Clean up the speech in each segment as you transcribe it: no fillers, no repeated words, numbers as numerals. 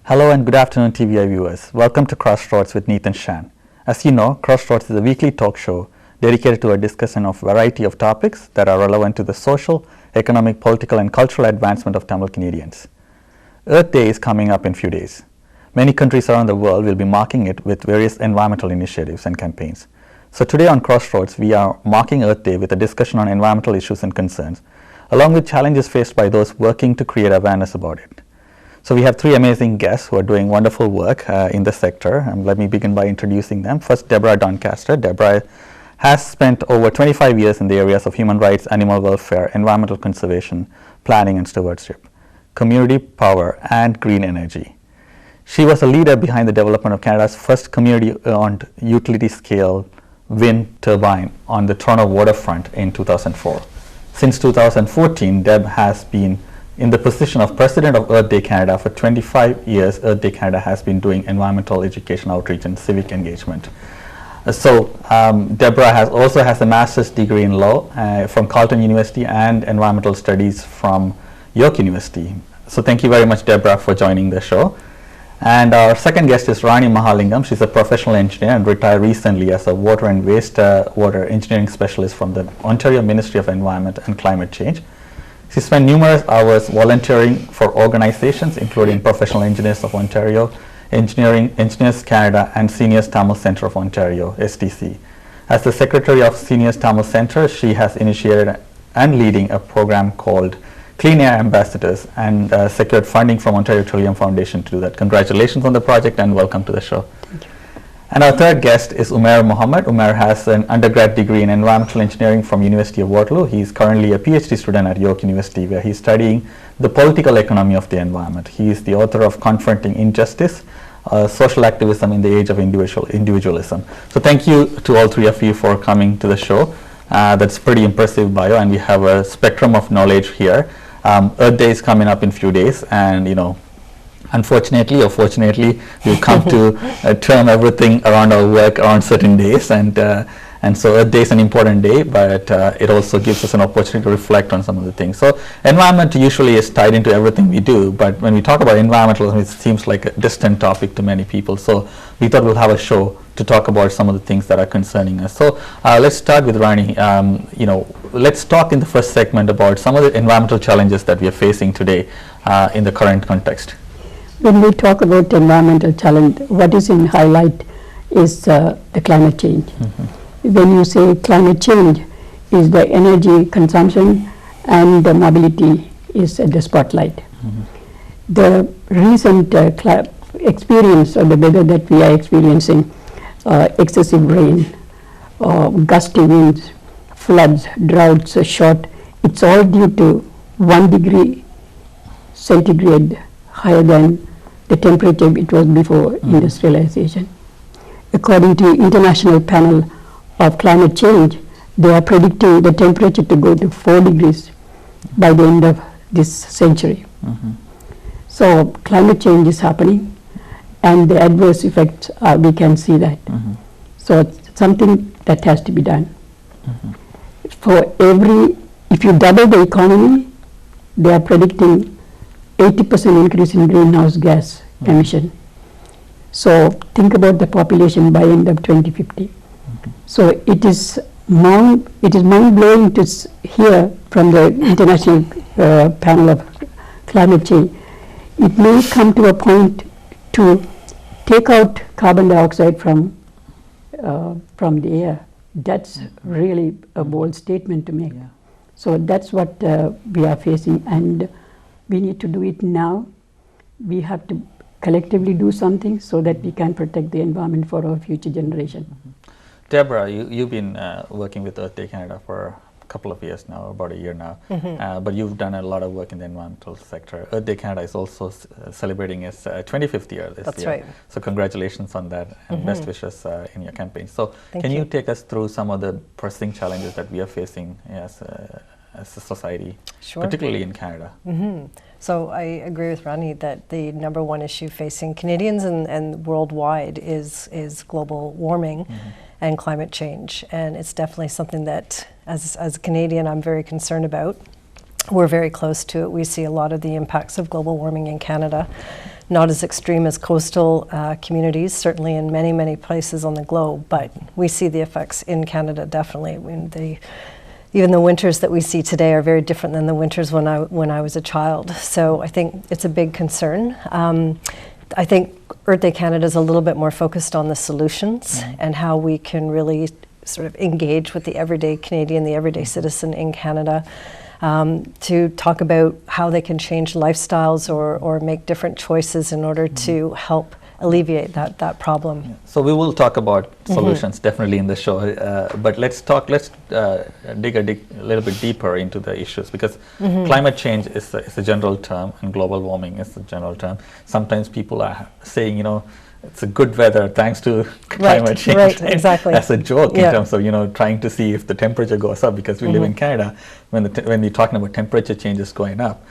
Hello and good afternoon, TVI viewers. Welcome to CrossRoads with Neethan Shan. As you know, CrossRoads is a weekly talk show dedicated to a discussion of a variety of topics that are relevant to the social, economic, political, and cultural advancement of Tamil Canadians. Earth Day is coming up in a few days. Many countries around the world will be marking it with various environmental initiatives and campaigns. So today on CrossRoads, we are marking Earth Day with a discussion on environmental issues and concerns, along with challenges faced by those working to create awareness about it. So we have three amazing guests who are doing wonderful work in the sector. Let me begin by introducing them. First, Deborah Doncaster. Deborah has spent over 25 years in the areas of human rights, animal welfare, environmental conservation, planning and stewardship, community power, and green energy. She was a leader behind the development of Canada's first community-owned utility-scale wind turbine on the Toronto Waterfront in 2004. Since 2014, Deb has been in the position of President of Earth Day Canada. For 25 years, Earth Day Canada has been doing environmental education outreach and civic engagement. Deborah also has a master's degree in law from Carleton University and environmental studies from York University. So thank you very much, Deborah, for joining the show. And our second guest is Rani Mahalingam. She's a professional engineer and retired recently as a water and wastewater engineering specialist from the Ontario Ministry of Environment and Climate Change. She spent numerous hours volunteering for organizations including Professional Engineers of Ontario, Engineers Canada, and Seniors Tamil Centre of Ontario, STC. As the Secretary of Seniors Tamil Centre, she has initiated and leading a program called Clean Air Ambassadors and secured funding from Ontario Trillium Foundation to do that. Congratulations on the project and welcome to the show. Thank you. And our third guest is Umair Mohammed. Umair has an undergrad degree in environmental engineering from University of Waterloo. He is currently a PhD student at York University, where he's studying the political economy of the environment. He is the author of Confronting Injustice, Social Activism in the Age of Individualism. So thank you to all three of you for coming to the show. That's pretty impressive bio, and we have a spectrum of knowledge here. Earth Day is coming up in a few days, and unfortunately or fortunately, we've come to term everything around our work around certain days, and so Earth Day is an important day, but it also gives us an opportunity to reflect on some of the things. So environment usually is tied into everything we do, but when we talk about environmentalism, it seems like a distant topic to many people. So we thought we'll have a show to talk about some of the things that are concerning us. So let's start with Rani. Let's talk in the first segment about some of the environmental challenges that we are facing today in the current context. When we talk about environmental challenge, what is in highlight is the climate change. Mm-hmm. When you say climate change, is the energy consumption and the mobility is at the spotlight. Mm-hmm. The recent experience of the weather that we are experiencing, excessive rain, gusty winds, floods, droughts, it's all due to 1 degree centigrade higher than the temperature it was before industrialization. According to International Panel of Climate Change, they are predicting the temperature to go to 4 degrees by the end of this century. Mm-hmm. So climate change is happening, and the adverse effects we can see that. Mm-hmm. So it's something that has to be done. Mm-hmm. If you double the economy, they are predicting 80% increase in greenhouse gas emission. So think about the population by end of 2050. So it is mind-blowing to hear from the International Panel of Climate Change. It may come to a point to take out carbon dioxide from the air. That's really a bold statement to make. Yeah. So that's what we are facing, and we need to do it now. We have to collectively do something so that we can protect the environment for our future generation. Mm-hmm. Deborah, you've been working with Earth Day Canada for a couple of years now, about a year now, but you've done a lot of work in the environmental sector. Earth Day Canada is also celebrating its 25th year this year. That's right. So congratulations on that, and best wishes in your campaign. So can you take us through some of the pressing challenges that we are facing as a society, particularly in Canada? Mm-hmm. So I agree with Rani that the number one issue facing Canadians and worldwide is global warming and climate change. And it's definitely something that, as a Canadian, I'm very concerned about. We're very close to it. We see a lot of the impacts of global warming in Canada. Not as extreme as coastal communities, certainly in many, many places on the globe, but we see the effects in Canada definitely. Even the winters that we see today are very different than the winters when I was a child. So I think it's a big concern. I think Earth Day Canada is a little bit more focused on the solutions and how we can really sort of engage with the everyday Canadian, the everyday citizen in Canada, to talk about how they can change lifestyles or make different choices in order to help alleviate that problem. Yeah. So we will talk about solutions definitely in the show, but let's dig a little bit deeper into the issues, because climate change is a general term and global warming is a general term. Sometimes people are saying, it's a good weather thanks to climate change. Right, exactly. As a joke in terms of, trying to see if the temperature goes up, because we live in Canada, when we're talking about temperature changes going up.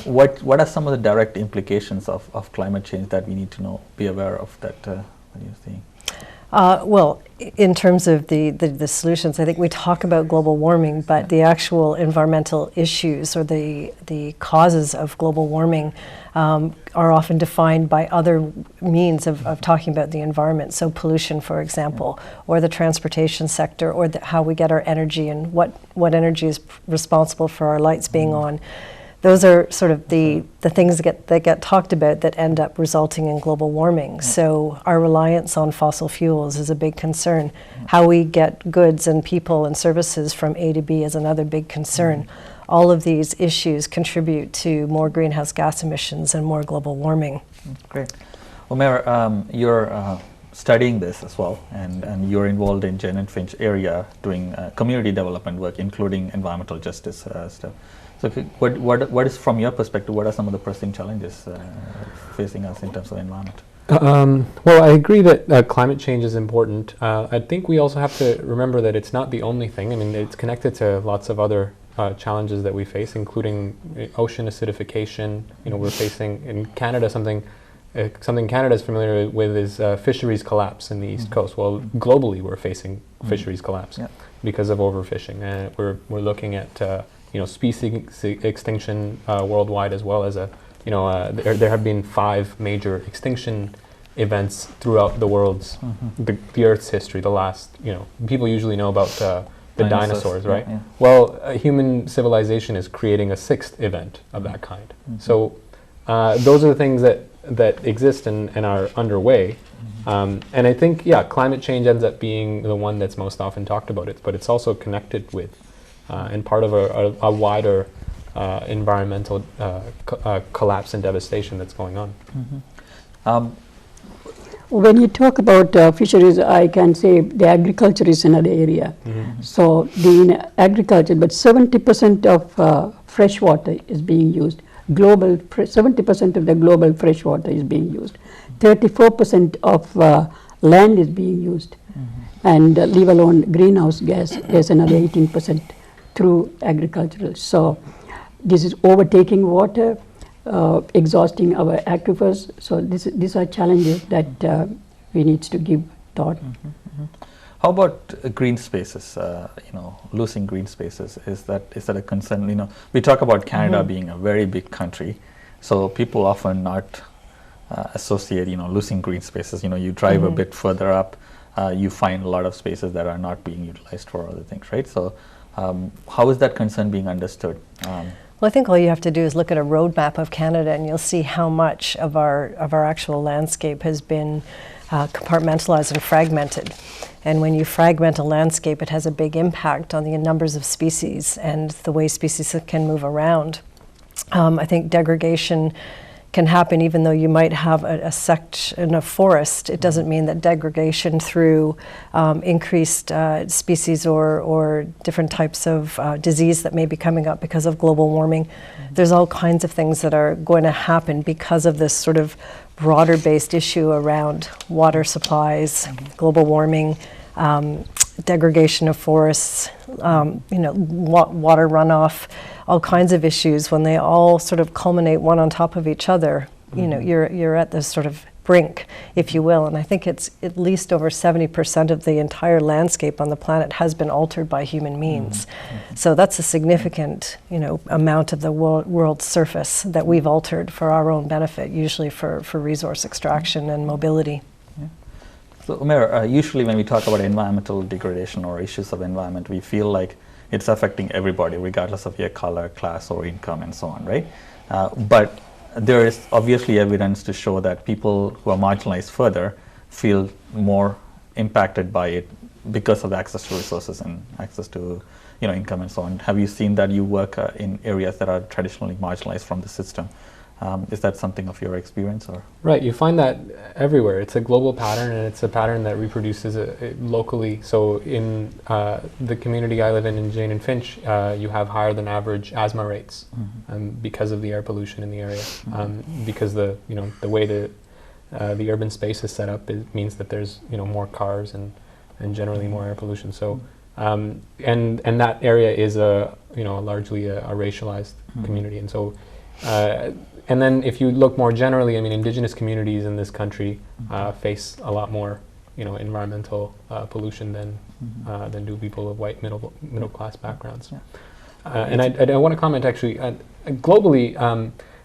What are some of the direct implications of climate change that we need to be aware of that you're seeing? Well, in terms of the solutions, I think we talk about global warming, but the actual environmental issues or the causes of global warming are often defined by other means of talking about the environment. So pollution, for example, or the transportation sector, or how we get our energy and what energy is responsible for our lights being on. Those are sort of the things that get talked about that end up resulting in global warming. So our reliance on fossil fuels is a big concern. How we get goods and people and services from A to B is another big concern. All of these issues contribute to more greenhouse gas emissions and more global warming. Great. Well, Mayor, you're studying this as well, and you're involved in Jen and Finch area doing community development work, including environmental justice stuff. So what is, from your perspective, what are some of the pressing challenges facing us in terms of environment? Well, I agree that climate change is important. I think we also have to remember that it's not the only thing. I mean, it's connected to lots of other challenges that we face, including ocean acidification. We're facing in Canada something Canada is familiar with is fisheries collapse in the East Coast. Well, globally we're facing fisheries collapse because of overfishing. We're looking at species extinction worldwide, as well as there have been 5 major extinction events throughout the world's the Earth's history. The last, people usually know about the dinosaurs, right? Yeah. Well, human civilization is creating a 6th event of that kind. So those are the things that exist and are underway. And I think, climate change ends up being the one that's most often talked about. But it's also connected with and part of a wider environmental collapse and devastation that's going on. When you talk about fisheries, I can say the agriculture is another area. So the agriculture, but 70% of fresh water is being used. 70% of the global fresh water is being used. 34% of land is being used. And leave alone greenhouse gas, there's another 18% through agricultural. So this is overtaking water, exhausting our aquifers. So these are challenges that we need to give thought. How about green spaces? Losing green spaces, is that a concern? We talk about Canada being a very big country, so people often not associate losing green spaces. You drive a bit further up, you find a lot of spaces that are not being utilized for other things, right? So how is that concern being understood? Well, I think all you have to do is look at a road map of Canada, and you'll see how much of our actual landscape has been compartmentalized and fragmented. And when you fragment a landscape, it has a big impact on the numbers of species and the way species can move around. I think degradation can happen even though you might have a section of forest. It doesn't mean that degradation through increased species or different types of disease that may be coming up because of global warming. There's all kinds of things that are going to happen because of this sort of broader based issue around water supplies, global warming, degradation of forests, water runoff, all kinds of issues. When they all sort of culminate one on top of each other, you're at this sort of brink, if you will. And I think it's at least over 70% of the entire landscape on the planet has been altered by human means. So that's a significant, amount of the world's surface that we've altered for our own benefit, usually for resource extraction and mobility. So, Umair, usually when we talk about environmental degradation or issues of environment, we feel like it's affecting everybody, regardless of your color, class, or income, and so on, right? But there is obviously evidence to show that people who are marginalized further feel more impacted by it because of access to resources and access to, income and so on. Have you seen that? You work in areas that are traditionally marginalized from the system. Is that something of your experience, or? Right, you find that everywhere. It's a global pattern, and it's a pattern that reproduces locally. So in the community I live in Jane and Finch, you have higher than average asthma rates because of the air pollution in the area. Because the way the urban space is set up, it means that there's more cars and generally more air pollution. So and that area is largely a racialized community, and so. And then if you look more generally, Indigenous communities in this country face a lot more, environmental pollution than do people of white middle class backgrounds. Yeah. And I want to comment actually, globally,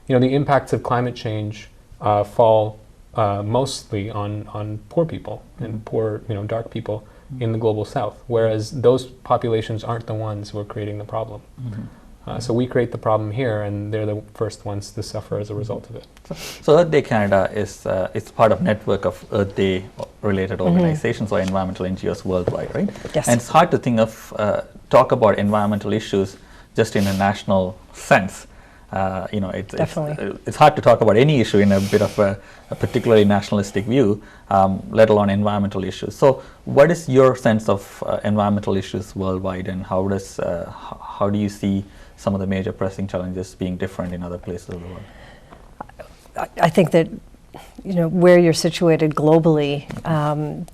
the impacts of climate change fall mostly on poor people and poor, dark people in the global south, whereas those populations aren't the ones who are creating the problem. So we create the problem here, and they're the first ones to suffer as a result of it. So Earth Day Canada is it's part of network of Earth Day related organizations or environmental NGOs worldwide, right? Yes. And it's hard to think of talk about environmental issues just in a national sense. It's hard to talk about any issue in a bit of a particularly nationalistic view, let alone environmental issues. So what is your sense of environmental issues worldwide, and how do you see some of the major pressing challenges being different in other places of the world? I think that where you're situated globally,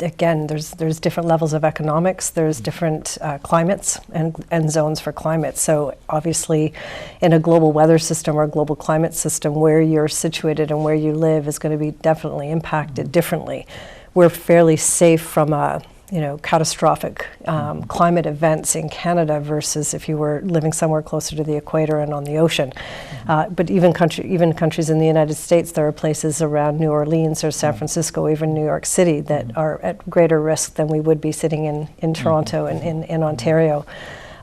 again, there's different levels of economics, there's different climates and zones for climate. So obviously in a global weather system or a global climate system, where you're situated and where you live is going to be definitely impacted differently. We're fairly safe from catastrophic climate events in Canada versus if you were living somewhere closer to the equator and on the ocean. But even countries in the United States, there are places around New Orleans or San Francisco, even New York City, that are at greater risk than we would be sitting in Toronto and in Ontario.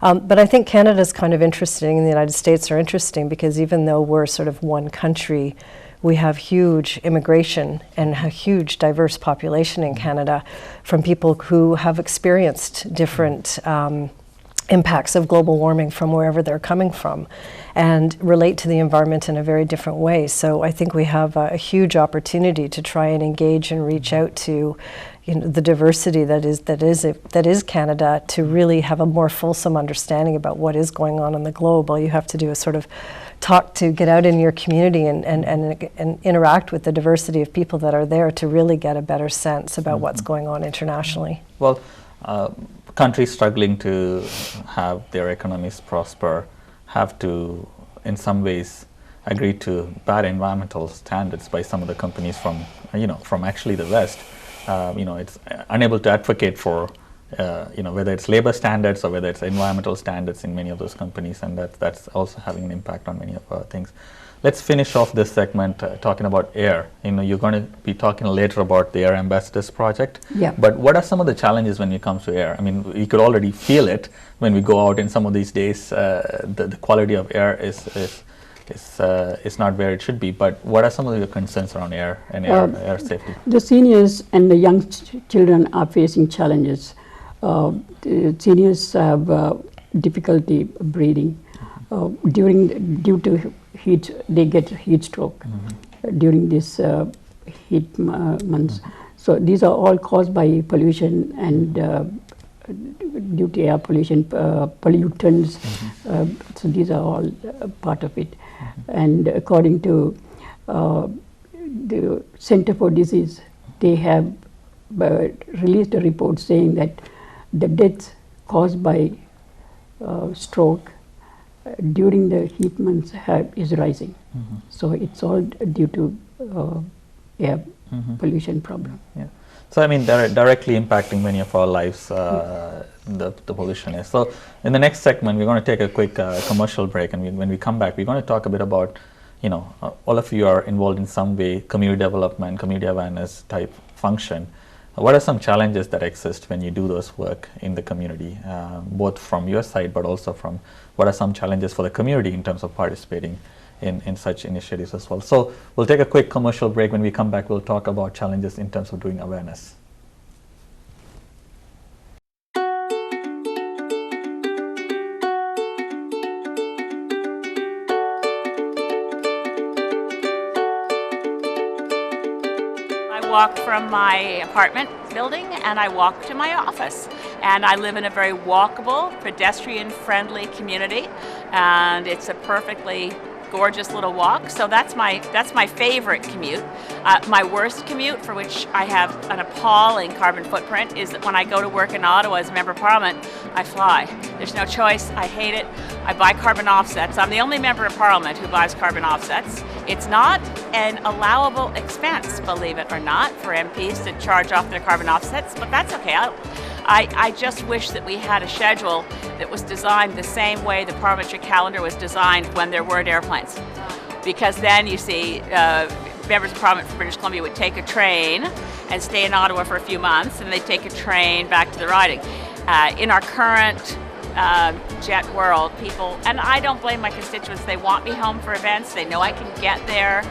But I think Canada is kind of interesting, and the United States are interesting, because even though we're sort of one country, we have huge immigration and a huge diverse population in Canada from people who have experienced different impacts of global warming from wherever they're coming from and relate to the environment in a very different way. So I think we have a huge opportunity to try and engage and reach out to the diversity that is Canada, to really have a more fulsome understanding about what is going on in the globe. All you have to do is sort of get out in your community and interact with the diversity of people that are there to really get a better sense about what's going on internationally. Well, countries struggling to have their economies prosper have to, in some ways, agree to bad environmental standards by some of the companies from actually the West. It's unable to advocate for whether it's labor standards or whether it's environmental standards in many of those companies, and that's also having an impact on many of our things. Let's finish off this segment talking about air. You're going to be talking later about the Air Ambassadors project. Yeah. But what are some of the challenges when it comes to air? We could already feel it when we go out in some of these days. The quality of air is not where it should be. But what are some of your concerns around air and air safety? The seniors and the young children are facing challenges. The seniors have difficulty breathing. Due to heat, they get heat stroke during this heat months. So these are all caused by pollution and due to air pollution, pollutants. So these are all part of it. And according to the Center for Disease, they have released a report saying that the deaths caused by stroke during the heat months is rising. So it's all due to air pollution problem. Yeah. So I mean, they're directly impacting many of our lives, the pollution is. So in the next segment, we're going to take a quick commercial break, and when we come back, we're going to talk a bit about, all of you are involved in some way, community development, community awareness type function. What are some challenges that exist when you do those work in the community, both from your side, but also from what are some challenges for the community in terms of participating in such initiatives as well. So we'll take a quick commercial break. When we come back, we'll talk about challenges in terms of doing awareness. I walk from my apartment building and I walk to my office, and I live in a very walkable, pedestrian-friendly community, and it's a perfectly gorgeous little walk. So that's my favorite commute. My worst commute, for which I have an appalling carbon footprint, is that when I go to work in Ottawa as a member of Parliament, I fly. There's no choice. I hate it. I buy carbon offsets. I'm the only member of Parliament who buys carbon offsets. It's not an allowable expense, believe it or not, for MPs to charge off their carbon offsets, but that's okay. I just wish that we had a schedule that was designed the same way the parliamentary calendar was designed when there weren't airplanes. Because then you see members of Parliament from British Columbia would take a train and stay in Ottawa for a few months, and they'd take a train back to the riding. In our current jet world, people, and I don't blame my constituents, they want me home for events, they know I can get there,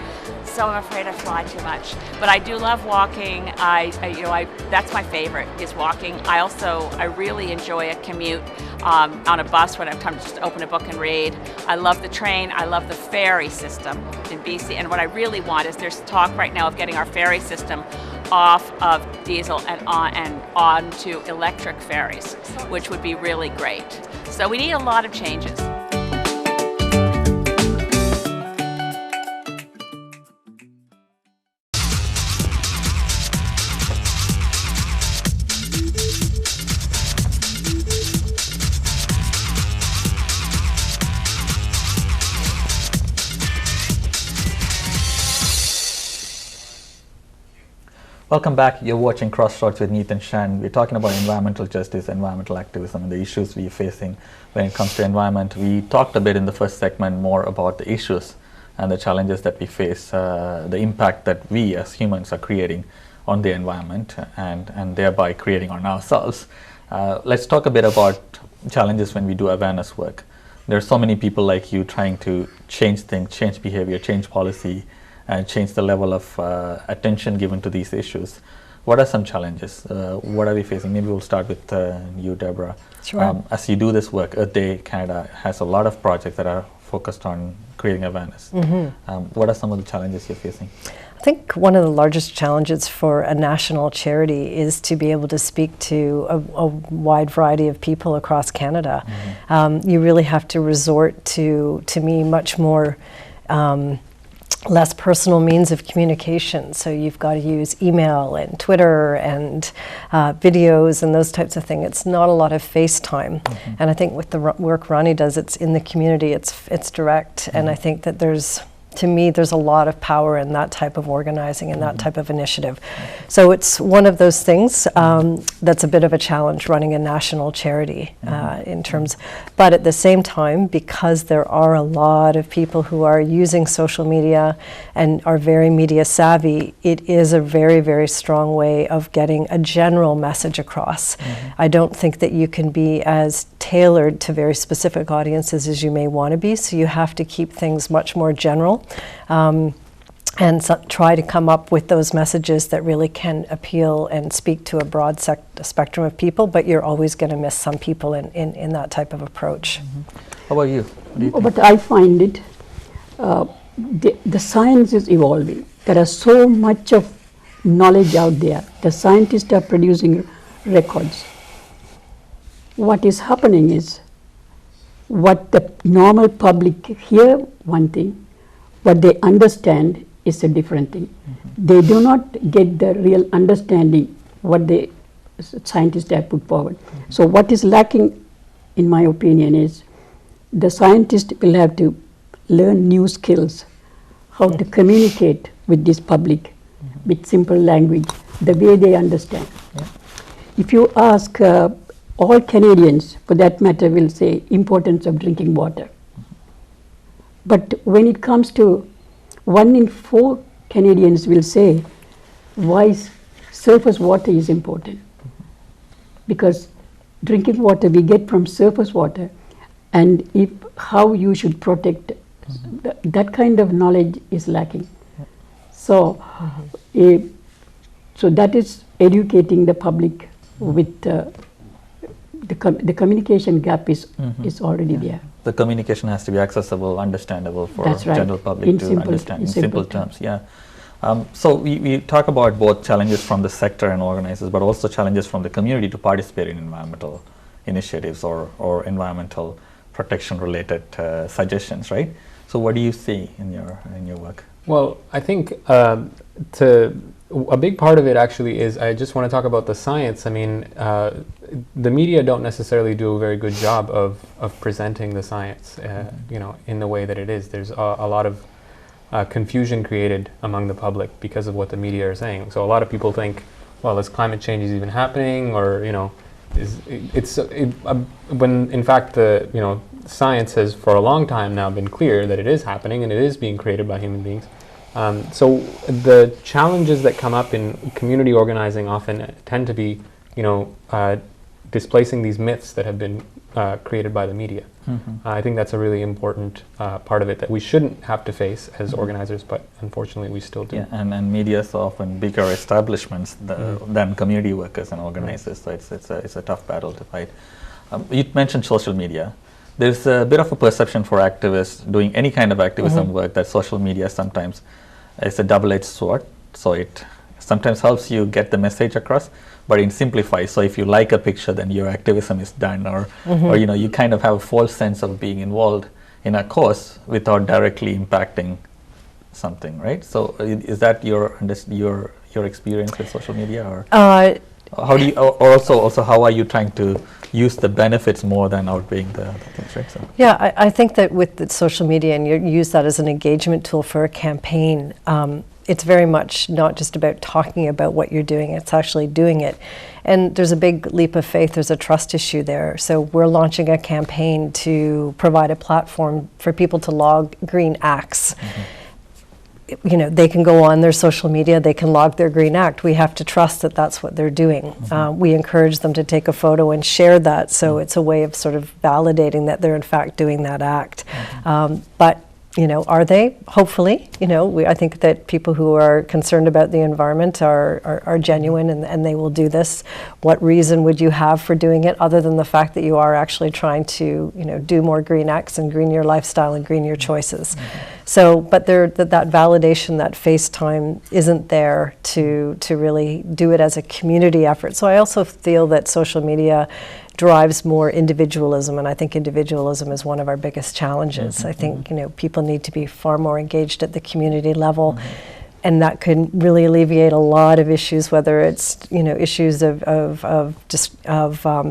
so I'm afraid I fly too much. But I do love walking. That's my favorite, is walking. I really enjoy a commute on a bus when I have time to just open a book and read. I love the train. I love the ferry system in BC. And what I really want is, there's talk right now of getting our ferry system off of diesel and on to electric ferries, which would be really great. So we need a lot of changes. Welcome back. You're watching CrossRoads with Neethan Shan. We're talking about environmental justice, environmental activism, and the issues we're facing when it comes to environment. We talked a bit in the first segment more about the issues and the challenges that we face, the impact that we as humans are creating on the environment, and thereby creating on ourselves. Let's talk a bit about challenges when we do awareness work. There are so many people like you trying to change things, change behavior, change policy, and change the level of attention given to these issues. What are some challenges? What are we facing? Maybe we'll start with you, Deborah. Sure. As you do this work, Earth Day Canada has a lot of projects that are focused on creating awareness. What are some of the challenges you're facing? I think one of the largest challenges for a national charity is to be able to speak to a wide variety of people across Canada. You really have to resort to me, much more less personal means of communication. So you've got to use email and Twitter and videos and those types of things. It's not a lot of FaceTime. And I think with the work Ronnie does, it's in the community, it's direct. And I think that to me, there's a lot of power in that type of organizing and that type of initiative. So it's one of those things that's a bit of a challenge, running a national charity in terms, but at the same time, because there are a lot of people who are using social media and are very media savvy, it is a very, very strong way of getting a general message across. I don't think that you can be as tailored to very specific audiences as you may want to be, so you have to keep things much more general. And try to come up with those messages that really can appeal and speak to a broad spectrum of people, but you're always going to miss some people in that type of approach. How about you? What do you think? But I find it, the science is evolving. There is so much of knowledge out there. The scientists are producing records. What is happening is, what the normal public hear one thing, what they understand is a different thing. They do not get the real understanding what the scientists have put forward. So what is lacking, in my opinion, is the scientists will have to learn new skills, how to communicate with this public with simple language, the way they understand. Yeah. If you ask all Canadians, for that matter, will say importance of drinking water. But when it comes to 1 in 4 Canadians will say why surface water is important. Because drinking water we get from surface water, and how you should protect that kind of knowledge is lacking. So, so that is educating the public with the communication gap is already there. The communication has to be accessible, understandable for That's right. general public In to simple- understand in in simple simple terms. Yeah. So we talk about both challenges from the sector and organizers, but also challenges from the community to participate in environmental initiatives or environmental protection related suggestions, right? So what do you see in your work? Well, I think a big part of it actually is, I just want to talk about the science. I mean, the media don't necessarily do a very good job of presenting the science, you know, in the way that it is. There's a lot of confusion created among the public because of what the media are saying. So a lot of people think, well, is climate change even happening, or you know, when in fact the science has for a long time now been clear that it is happening and it is being created by human beings. So the challenges that come up in community organizing often tend to be, displacing these myths that have been created by the media. I think that's a really important part of it that we shouldn't have to face as organizers, but unfortunately we still do. Yeah, and media is often bigger establishments than community workers and organizers, so it's a tough battle to fight. You mentioned social media. There's a bit of a perception for activists doing any kind of activism work that social media sometimes is a double-edged sword. So it sometimes helps you get the message across, but it simplifies. So if you like a picture, then your activism is done, or you kind of have a false sense of being involved in a cause without directly impacting something, right? So is that your experience with social media, or how do you, or also how are you trying to use the benefits more than outweighing the things, right? So. Yeah, I think that with the social media, and you use that as an engagement tool for a campaign, it's very much not just about talking about what you're doing, it's actually doing it. And there's a big leap of faith, there's a trust issue there. So we're launching a campaign to provide a platform for people to log green acts. They can go on their social media, they can log their green act. We have to trust that that's what they're doing. We encourage them to take a photo and share that, so it's a way of sort of validating that they're in fact doing that act. But are they? Hopefully. I think that people who are concerned about the environment are genuine, and they will do this. What reason would you have for doing it other than the fact that you are actually trying to, do more green acts and green your lifestyle and green your choices? So, but that validation, that face time isn't there to really do it as a community effort. So I also feel that social media drives more individualism, and I think individualism is one of our biggest challenges. I think people need to be far more engaged at the community level, and that can really alleviate a lot of issues, whether it's issues of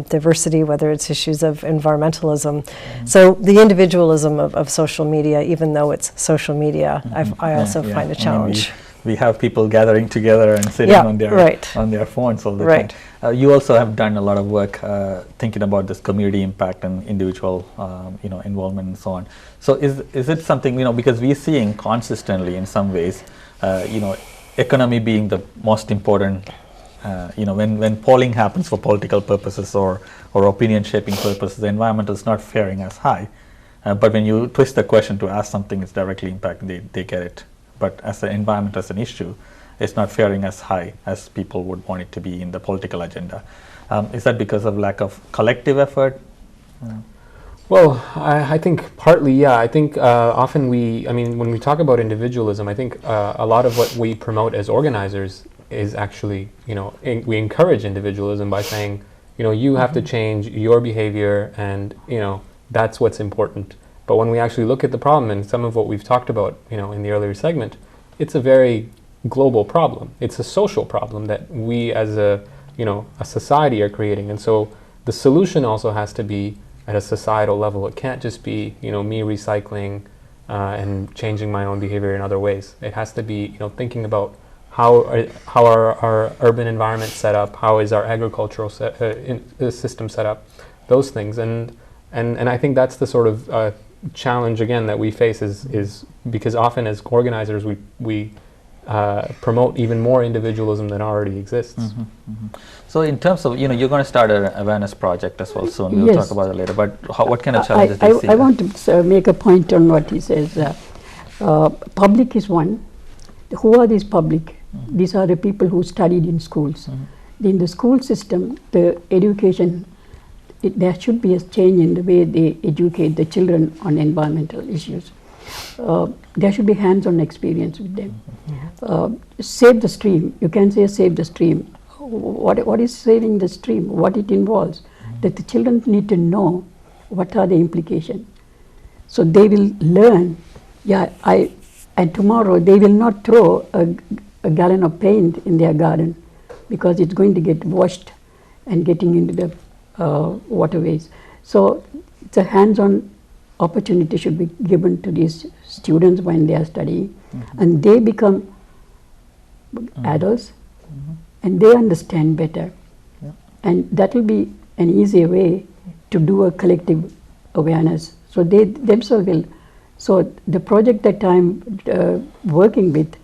diversity, whether it's issues of environmentalism. So the individualism of social media, even though it's social media, I also find a challenge. We have people gathering together and sitting on their phones all the time. You also have done a lot of work thinking about this community impact and individual involvement and so on. So is it something, because we're seeing consistently in some ways, economy being the most important, when polling happens for political purposes or opinion shaping purposes, the environmental is not faring as high. But when you twist the question to ask something that's directly impacting, they get it. But as the environment as an issue, it's not faring as high as people would want it to be in the political agenda. Is that because of lack of collective effort? Well, I think partly, yeah. I think often when we talk about individualism, I think a lot of what we promote as organizers is actually, we encourage individualism by saying, you have to change your behavior, and, that's what's important. But when we actually look at the problem, and some of what we've talked about, in the earlier segment, it's a very global problem. It's a social problem that we as a society are creating. And so the solution also has to be at a societal level. It can't just be, me recycling and changing my own behavior in other ways. It has to be, thinking about how are our urban environment set up, how is our agricultural system set up, those things. And I think that's the sort of challenge again that we face is because often as organizers we promote even more individualism than already exists. So in terms of, you're going to start an awareness project as well soon. We'll Yes. talk about it later. But what kind of challenges do you see? I want to make a point on what he says. Public is one. Who are these public? These are the people who studied in schools. In the school system, the education, there should be a change in the way they educate the children on environmental issues. There should be hands-on experience with them. Save the stream. You can say save the stream. What is saving the stream? What it involves? That the children need to know what are the implications. So they will learn. And tomorrow they will not throw a gallon of paint in their garden because it's going to get washed and getting into the waterways. So it's a hands-on opportunity should be given to these students when they are studying, and they become adults and they understand better. And that will be an easier way to do a collective awareness. So they themselves will. So the project that I'm working with,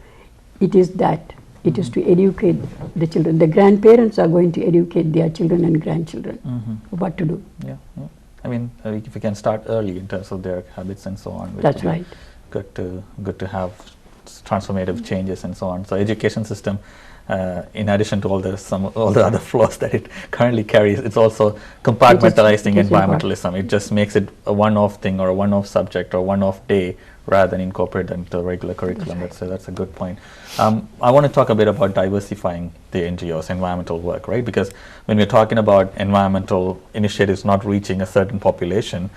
it is that. It is to educate the children. The grandparents are going to educate their children and grandchildren what to do. I mean, if we can start early in terms of their habits and so on. That's right. Good to have transformative changes and so on. So education system, in addition to all the other flaws that it currently carries, it's also compartmentalizing environmentalism. It just makes it a one-off thing or a one-off subject or one-off day rather than incorporate it into the regular curriculum. That's a good point. I want to talk a bit about diversifying the NGOs, environmental work, right? Because when we're talking about environmental initiatives not reaching a certain population,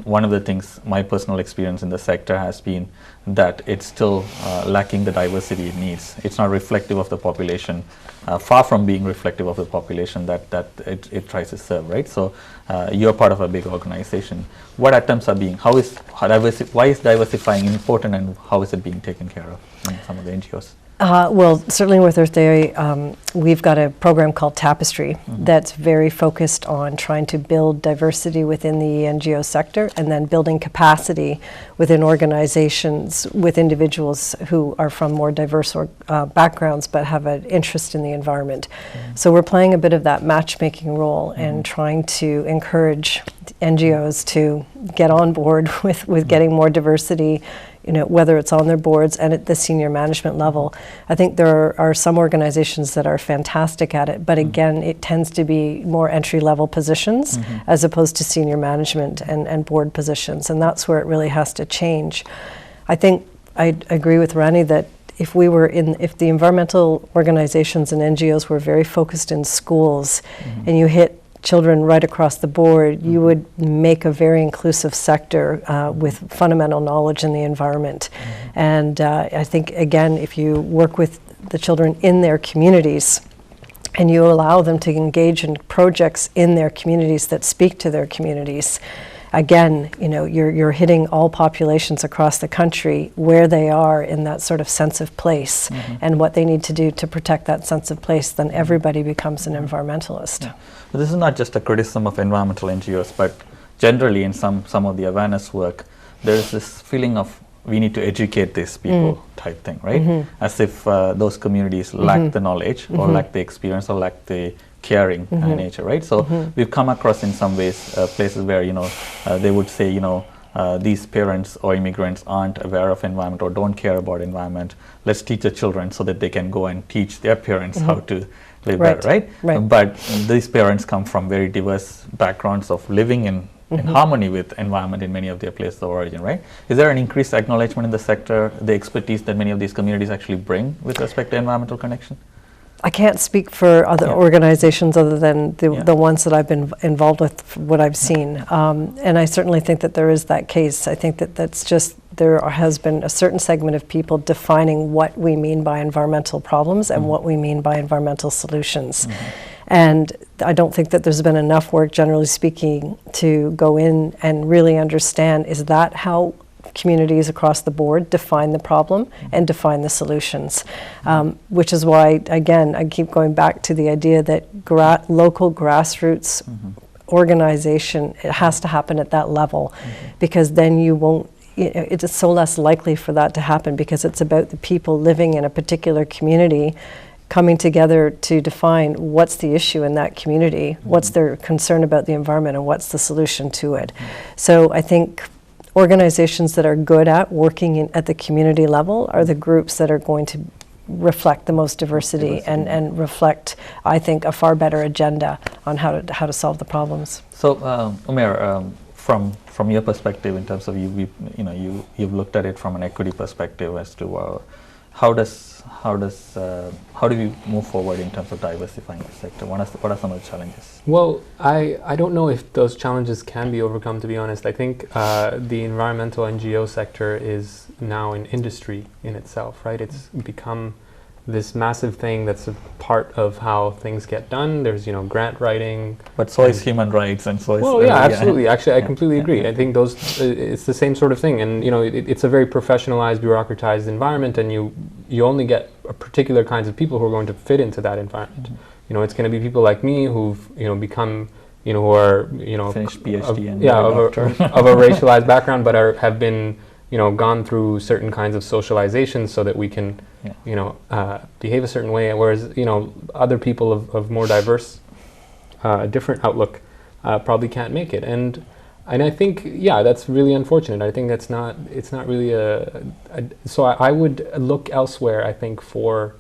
one of the things, my personal experience in the sector has been that it's still lacking the diversity it needs. It's not reflective of the population, far from being reflective of the population that it tries to serve, right? So you're part of a big organization. What attempts are being, why is diversifying important, and how is it being taken care of in some of the NGOs? Well, certainly with Earth Day, we've got a program called Tapestry that's very focused on trying to build diversity within the NGO sector and then building capacity within organizations with individuals who are from more diverse backgrounds but have an interest in the environment. So we're playing a bit of that matchmaking role and trying to encourage NGOs to get on board with getting more diversity, whether it's on their boards and at the senior management level. I think there are some organizations that are fantastic at it, but again, it tends to be more entry-level positions as opposed to senior management and board positions, and that's where it really has to change. I think I agree with Rani that if the environmental organizations and NGOs were very focused in schools and you hit children right across the board, you would make a very inclusive sector with fundamental knowledge in the environment. And I think, again, if you work with the children in their communities and you allow them to engage in projects in their communities that speak to their communities, again, you're hitting all populations across the country where they are in that sort of sense of place and what they need to do to protect that sense of place, then everybody becomes an environmentalist. But this is not just a criticism of environmental NGOs, but generally in some of the awareness work, there is this feeling of we need to educate these people type thing, right? As if those communities lack the knowledge or lack the experience or lack the caring nature, right? So we've come across in some ways places where they would say these parents or immigrants aren't aware of environment or don't care about environment. Let's teach the children so that they can go and teach their parents how to live better, right? But these parents come from very diverse backgrounds of living in harmony with environment in many of their places of origin, right? Is there an increased acknowledgement in the sector, the expertise that many of these communities actually bring with respect to environmental connection? I can't speak for other organizations other than the ones that I've been involved with, what I've seen. And I certainly think that there is that case. I think that's just, there has been a certain segment of people defining what we mean by environmental problems and what we mean by environmental solutions. And I don't think that there's been enough work, generally speaking, to go in and really understand, is that how communities across the board define the problem and define the solutions, which is why, again, I keep going back to the idea that local grassroots organization, it has to happen at that level, because then you won't, it's so less likely for that to happen, because it's about the people living in a particular community coming together to define what's the issue in that community, what's their concern about the environment, and what's the solution to it. So I think organizations that are good at working at the community level are the groups that are going to reflect the most diversity and reflect, I think, a far better agenda on how to solve the problems. So, Umair, from your perspective, in terms of you've looked at it from an equity perspective as to how do we move forward in terms of diversifying the sector? What are some of the challenges? Well, I don't know if those challenges can be overcome, to be honest. I think the environmental NGO sector is now an industry in itself, right? It's become this massive thing that's a part of how things get done. There's, grant writing. But so is human rights, and so is... Well, yeah, absolutely. Actually, I completely agree. I think it's the same sort of thing. And, it's a very professionalized, bureaucratized environment, and you only get a particular kinds of people who are going to fit into that environment. It's going to be people like me who've, become, who are, finished PhD of a racialized background, but have been, gone through certain kinds of socialization so that we can, behave a certain way. Whereas, other people of more diverse, different outlook probably can't make it. And I think, that's really unfortunate. I think it's not really so I would look elsewhere, I think, for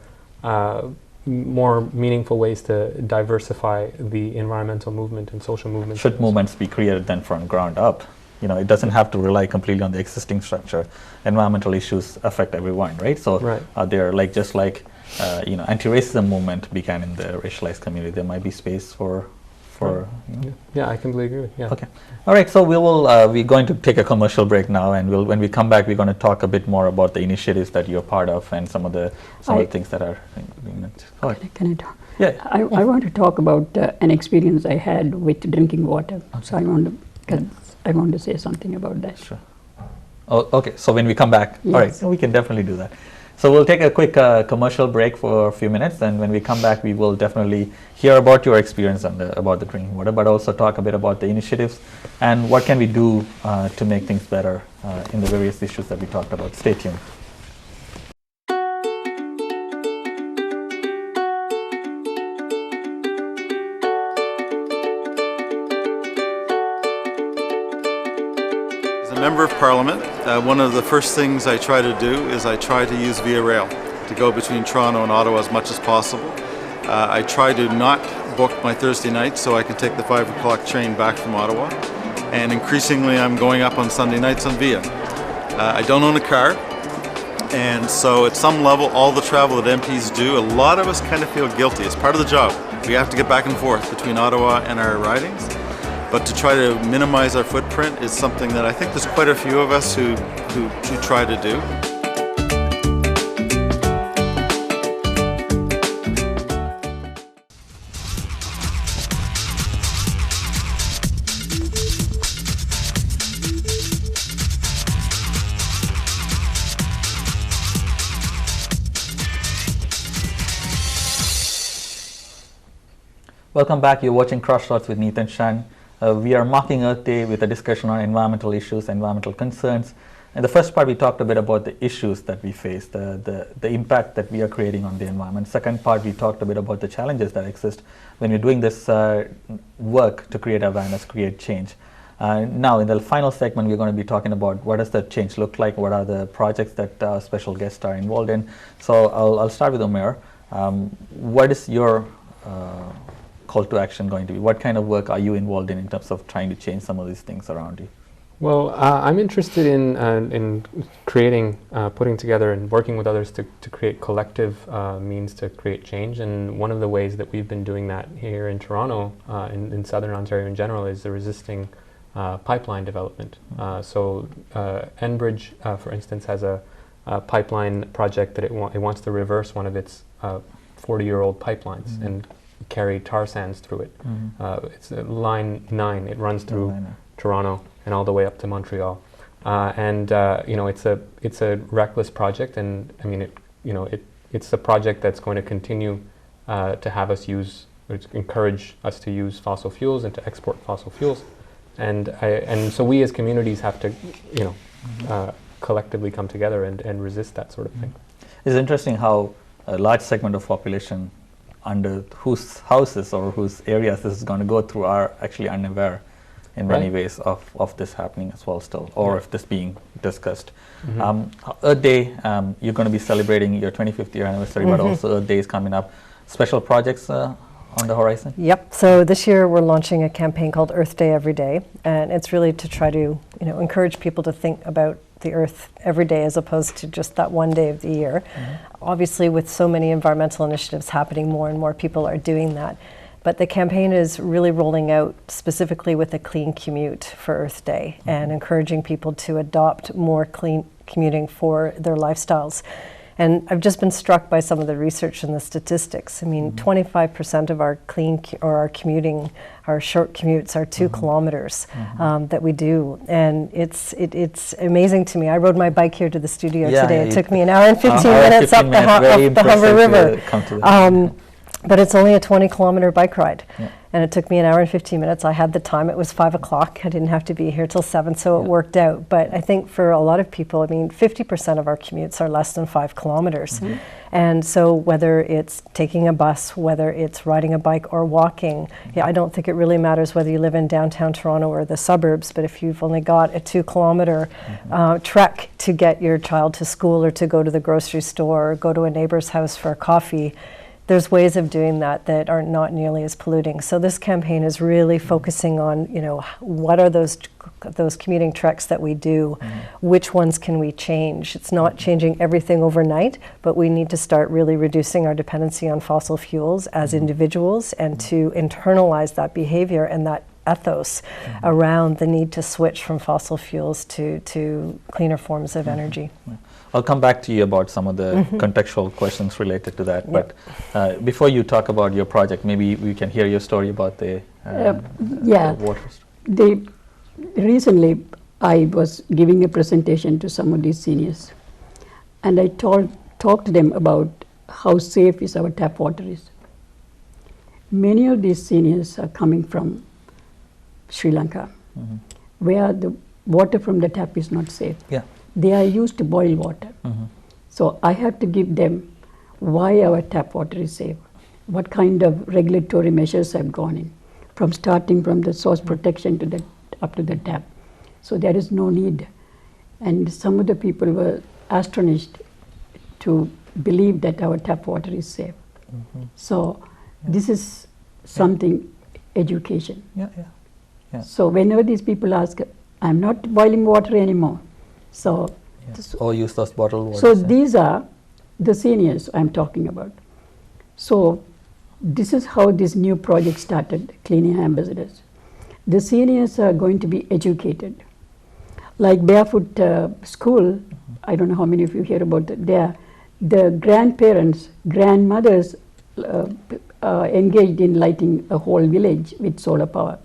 more meaningful ways to diversify the environmental movement and social movement. Should movements be created then from ground up? It doesn't have to rely completely on the existing structure. Environmental issues affect everyone, right? So they're just like anti-racism movement began in the racialized community. There might be space for Yeah, I completely agree with you. Yeah. Okay. All right. So we're going to take a commercial break now, and when we come back, we're going to talk a bit more about the initiatives that you're part of and some of the things that are. Can I talk? Yeah. I want to talk about an experience I had with drinking water. Okay. So I want to say something about that. Sure. Oh, okay. So when we come back, yes. All right, so we can definitely do that. So we'll take a quick commercial break for a few minutes, and when we come back, we will definitely hear about your experience about the drinking water, but also talk a bit about the initiatives and what can we do to make things better in the various issues that we talked about. Stay tuned. As a Member of Parliament, one of the first things I try to do is I try to use Via Rail to go between Toronto and Ottawa as much as possible. I try to not book my Thursday night so I can take the 5 o'clock train back from Ottawa. And increasingly I'm going up on Sunday nights on Via. I don't own a car, and so at some level all the travel that MPs do, a lot of us kind of feel guilty. It's part of the job. We have to get back and forth between Ottawa and our ridings. But to try to minimize our footprint is something that I think there's quite a few of us who try to do. Welcome back. You're watching CrossRoads with Neethan Shan. We are marking Earth Day with a discussion on environmental issues, environmental concerns. In the first part, we talked a bit about the issues that we face, the impact that we are creating on the environment. Second part, we talked a bit about the challenges that exist when you're doing this work to create awareness, create change. Now, in the final segment, we're going to be talking about what does that change look like, what are the projects that special guests are involved in. So I'll start with Umair. What is your call to action going to be? What kind of work are you involved in terms of trying to change some of these things around you? Well, I'm interested in creating, putting together and working with others to create collective means to create change. And one of the ways that we've been doing that here in Toronto, in Southern Ontario in general, is the resisting pipeline development. So Enbridge, for instance, has a pipeline project that it wants to reverse one of its 40-year-old pipelines and carry tar sands through it. It's line 9. It runs through Toronto and all the way up to Montreal. It's a reckless project, and I mean it's a project that's going to continue to have us encourage us to use fossil fuels and to export fossil fuels, and so we as communities have to collectively come together and resist that sort of thing. It's interesting how a large segment of population under whose houses or whose areas this is going to go through are actually unaware in many ways of this happening as well still, or if this being discussed. Earth Day, you're going to be celebrating your 25th year anniversary, but also Earth Day is coming up. Special projects on the horizon? Yep. So this year we're launching a campaign called Earth Day Every Day, and it's really to try to encourage people to think about the earth every day as opposed to just that one day of the year. Obviously, with so many environmental initiatives happening, more and more people are doing that. But the campaign is really rolling out specifically with a clean commute for Earth Day and encouraging people to adopt more clean commuting for their lifestyles. And I've just been struck by some of the research and the statistics. I mean, 25% of our our commuting, our short commutes are 2 kilometers that we do. And it's amazing to me. I rode my bike here to the studio today. It took me an hour and 15 minutes up the Humber River. But it's only a 20-kilometer bike ride. And it took me an hour and 15 minutes. I had the time. It was 5 o'clock. I didn't have to be here till 7, so it worked out. But I think for a lot of people, I mean, 50% of our commutes are less than 5 kilometers. And so whether it's taking a bus, whether it's riding a bike or walking, I don't think it really matters whether you live in downtown Toronto or the suburbs, but if you've only got a 2-kilometer trek to get your child to school or to go to the grocery store or go to a neighbor's house for a coffee, there's ways of doing that are not nearly as polluting. So this campaign is really focusing on, what are those commuting treks that we do? Which ones can we change? It's not changing everything overnight, but we need to start really reducing our dependency on fossil fuels as individuals and to internalize that behavior and that ethos around the need to switch from fossil fuels to cleaner forms of energy. I'll come back to you about some of the contextual questions related to that. But before you talk about your project, maybe we can hear your story about the water. Recently, I was giving a presentation to some of these seniors, and I talked to them about how safe is our tap water is. Many of these seniors are coming from Sri Lanka, where the water from the tap is not safe. They are used to boil water. So I have to give them why our tap water is safe, what kind of regulatory measures have gone in, from starting from the source protection to up to the tap. So there is no need. And some of the people were astonished to believe that our tap water is safe. So this is something, education. So whenever these people ask, I'm not boiling water anymore. So, or use those bottled waters. So these are the seniors I'm talking about. So this is how this new project started, Clean Air Ambassadors. The seniors are going to be educated. Like Barefoot School, I don't know how many of you hear about that. There, the grandparents, grandmothers engaged in lighting a whole village with solar power.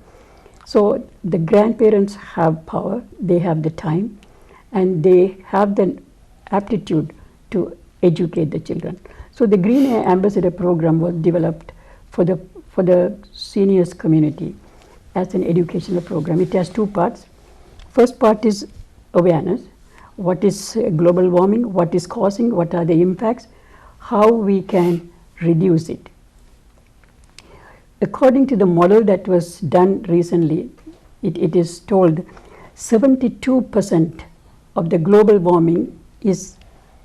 So the grandparents have power, they have the time, and they have the aptitude to educate the children. So the Green Air Ambassador program was developed for the seniors community as an educational program. It has 2 parts. First part is awareness. What is global warming? What is causing? What are the impacts? How we can reduce it. According to the model that was done recently, it is told 72% of the global warming is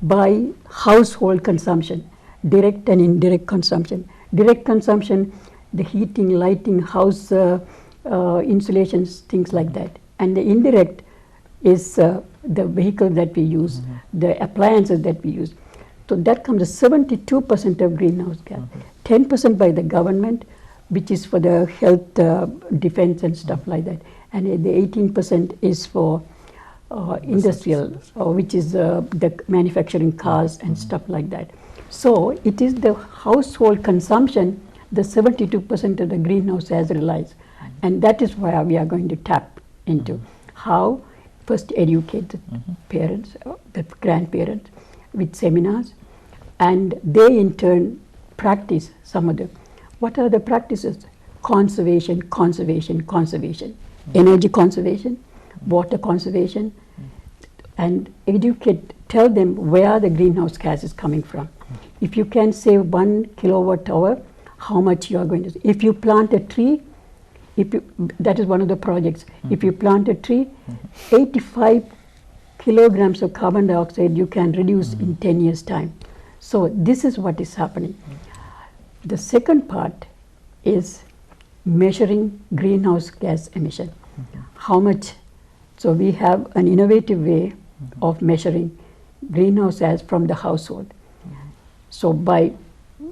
by household consumption, direct and indirect consumption. Direct consumption, the heating, lighting, house insulations, things like that. And the indirect is the vehicles that we use, the appliances that we use. So that comes to 72% of greenhouse gas. 10% by the government, which is for the health, defense and stuff like that. And the 18% is for industrial, which is the manufacturing cars and stuff like that. So it is the household consumption, the 72% of the greenhouse has realized. And that is where we are going to tap into. How first educate the parents, the grandparents with seminars, and they in turn practice some of the, what are the practices? Conservation, conservation, conservation, energy conservation, water conservation, and educate, tell them where the greenhouse gas is coming from. If you can save 1 kilowatt hour, how much you are going to, if you plant a tree, that is one of the projects, if you plant a tree, 85 kilograms of carbon dioxide you can reduce in 10 years time. So this is what is happening. The second part is measuring greenhouse gas emission. How much, so we have an innovative way of measuring greenhouse gas from the household. So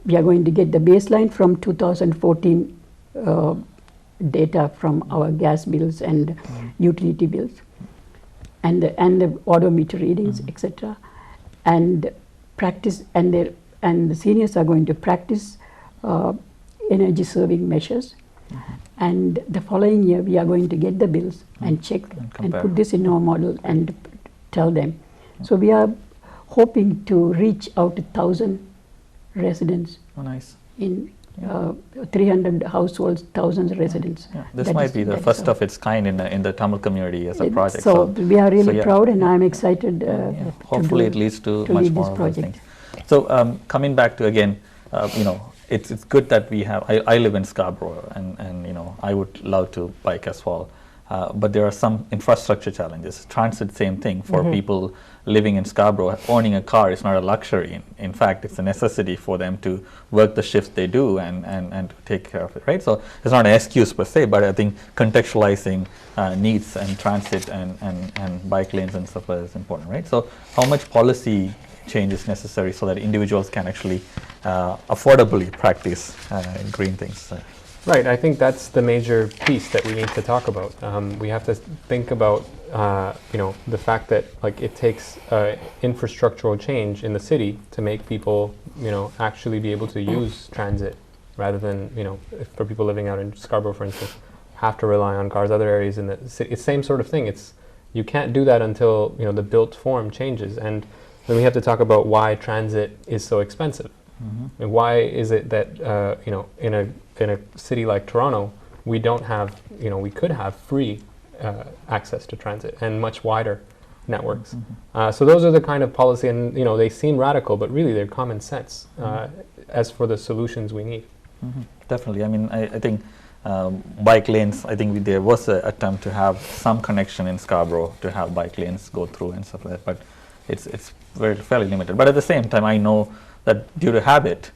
we are going to get the baseline from 2014 data from our gas bills and utility bills, and the odometer readings, etc. And practice, and the seniors are going to practice energy saving measures. And the following year we are going to get the bills and check and put this in our model and tell them. So we are hoping to reach out to 1,000 residents. Oh, nice. In 300 households, thousands of residents. Yeah. This might be the first of its kind in the Tamil community as a project. So we are really proud, and I'm excited. Hopefully it leads to much more of those things. So coming back to again, it's good that we have. I live in Scarborough, and I would love to bike as well. But there are some infrastructure challenges. Transit, same thing for people living in Scarborough. Owning a car is not a luxury. In fact, it's a necessity for them to work the shifts they do and to take care of it, right? So it's not an excuse per se, but I think contextualizing needs and transit and bike lanes and stuff is important, right? So how much policy change is necessary so that individuals can actually affordably practice green things? Right, I think that's the major piece that we need to talk about. We have to think about, the fact that it takes infrastructural change in the city to make people, actually be able to use transit rather than, for people living out in Scarborough, for instance, have to rely on cars. Other areas in the city, it's the same sort of thing. You can't do that until the built form changes, and then we have to talk about why transit is so expensive. And why is it that in a city like Toronto, we don't have, we could have free access to transit and much wider networks. So those are the kind of policy, and they seem radical, but really they're common sense as for the solutions we need. Definitely. I mean, I think bike lanes, I think there was an attempt to have some connection in Scarborough to have bike lanes go through and stuff like that, but it's fairly limited. But at the same time, I know that due to habit,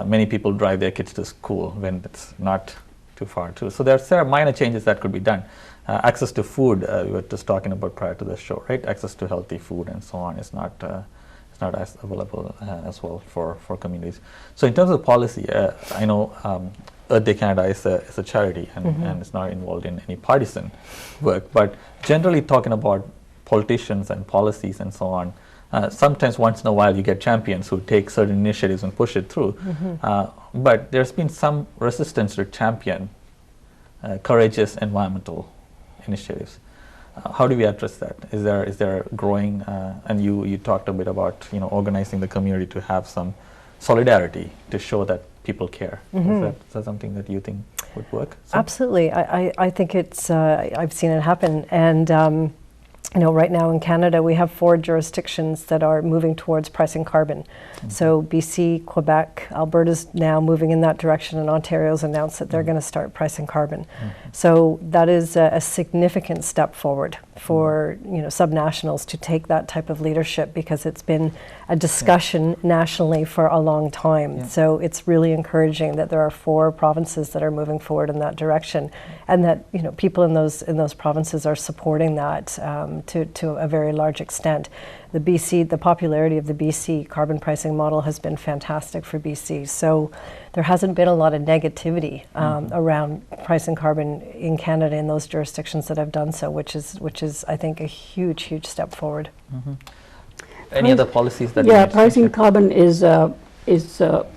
many people drive their kids to school when it's not too far too. So there are minor changes that could be done. Access to food, we were just talking about prior to the show, right? Access to healthy food and so on is not as available as well for communities. So in terms of policy, I know Earth Day Canada is a charity and it's not involved in any partisan work, but generally talking about politicians and policies and so on, sometimes once in a while you get champions who take certain initiatives and push it through, but there's been some resistance to champion courageous environmental initiatives. How do we address that? Is there growing, and you talked a bit about organizing the community to have some solidarity to show that people care. Is that something that you think would work? Absolutely. I think it's, I've seen it happen, and right now in Canada we have 4 jurisdictions that are moving towards pricing carbon. So BC, Quebec, Alberta's now moving in that direction, and Ontario's announced that they're going to start pricing carbon. So that is a significant step forward for subnationals to take that type of leadership, because it's been a discussion nationally for a long time. So it's really encouraging that there are 4 provinces that are moving forward in that direction, and that people in those provinces are supporting that to a very large extent. The popularity of the BC carbon pricing model has been fantastic for BC. So there hasn't been a lot of negativity around pricing carbon in Canada in those jurisdictions that have done so, which is I think a huge step forward. Any other policies that? Yeah, pricing carbon is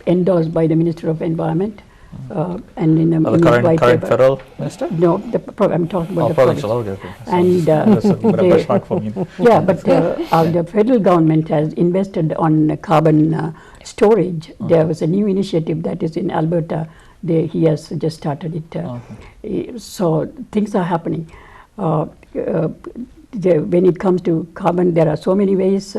endorsed by the Minister of Environment, and in The his white current paper. federal minister? No, I'm talking about the provincial. province. Okay. And That's a bit of a they- shock for me. Yeah, but the federal government has invested on carbon storage. There was a new initiative that is in Alberta. He has just started it. So things are happening. When it comes to carbon, there are so many ways,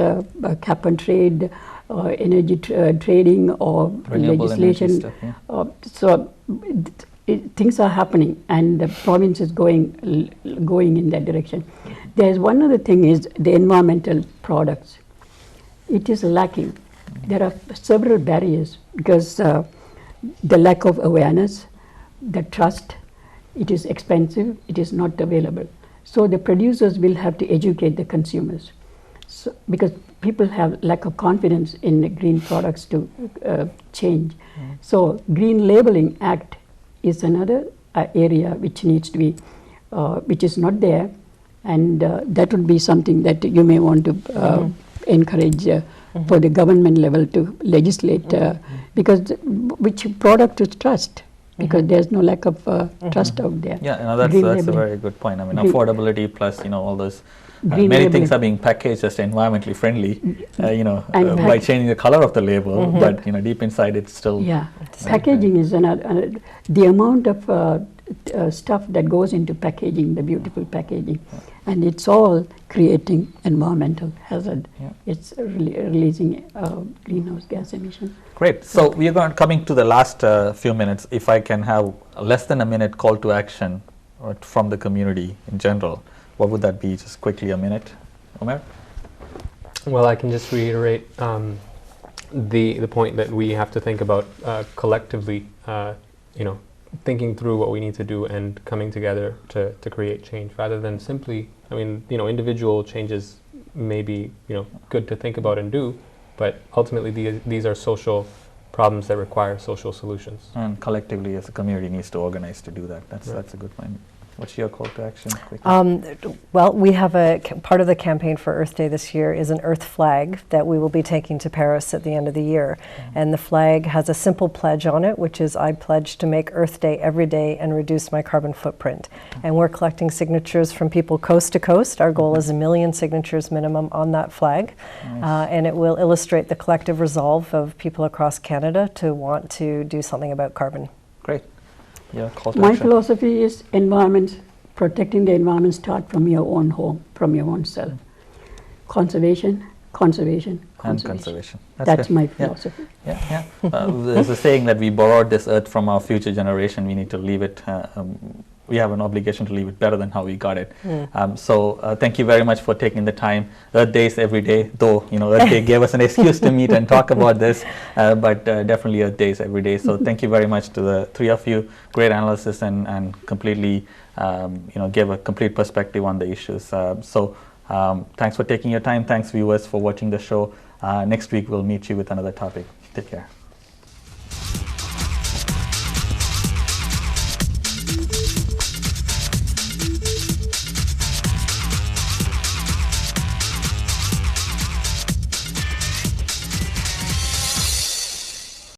cap and trade, energy trading, or Renewable energy legislation. stuff, yeah. So things are happening, and the province is going in that direction. There's one other thing is the environmental products. It is lacking. There are several barriers because the lack of awareness, the trust, it is expensive, it is not available. So the producers will have to educate the consumers. So, because people have lack of confidence in the green products to change. So Green Labeling Act is another area which needs to be, which is not there, and that would be something that you may want to encourage for the government level to legislate, because which product to trust, because there's no lack of trust out there. Yeah, no, that's a very good point. I mean, affordability plus, all those Green many labeling. things are being packaged as environmentally friendly, And by changing the color of the label, but deep inside it's still. Yeah, packaging is another. The amount of stuff that goes into packaging, the beautiful packaging, and it's all creating environmental hazard. Yeah. It's releasing greenhouse gas emission. Great. So we are coming to the last few minutes. If I can have less than a minute call to action from the community in general, what would that be? Just quickly, a minute, Omer? Well, I can just reiterate the point that we have to think about collectively, thinking through what we need to do and coming together to create change, rather than simply, individual changes may be, good to think about and do, but ultimately these are social problems that require social solutions. And collectively, as a community, needs to organize to do that. That's a good point. What's your call to action? Quickly? Well, we have part of the campaign for Earth Day this year is an Earth flag that we will be taking to Paris at the end of the year. And the flag has a simple pledge on it, which is I pledge to make Earth Day every day and reduce my carbon footprint. And we're collecting signatures from people coast to coast. Our goal is 1 million signatures minimum on that flag. Nice. And it will illustrate the collective resolve of people across Canada to want to do something about carbon. Great. Yeah, call to My action. philosophy is protecting the environment start from your own home, from your own self. Conservation, conservation, And conservation. conservation. That's good. my Yeah. philosophy. Yeah. There's a saying that we borrowed this earth from our future generation. We need to leave it. We have an obligation to leave it better than how we got it. So thank you very much for taking the time. Earth Day is every day, though Earth Day gave us an excuse to meet and talk about this, but definitely Earth Day is every day. So thank you very much to the three of you. Great analysis and completely gave a complete perspective on the issues. So thanks for taking your time. Thanks viewers for watching the show. Next week we'll meet you with another topic. Take care.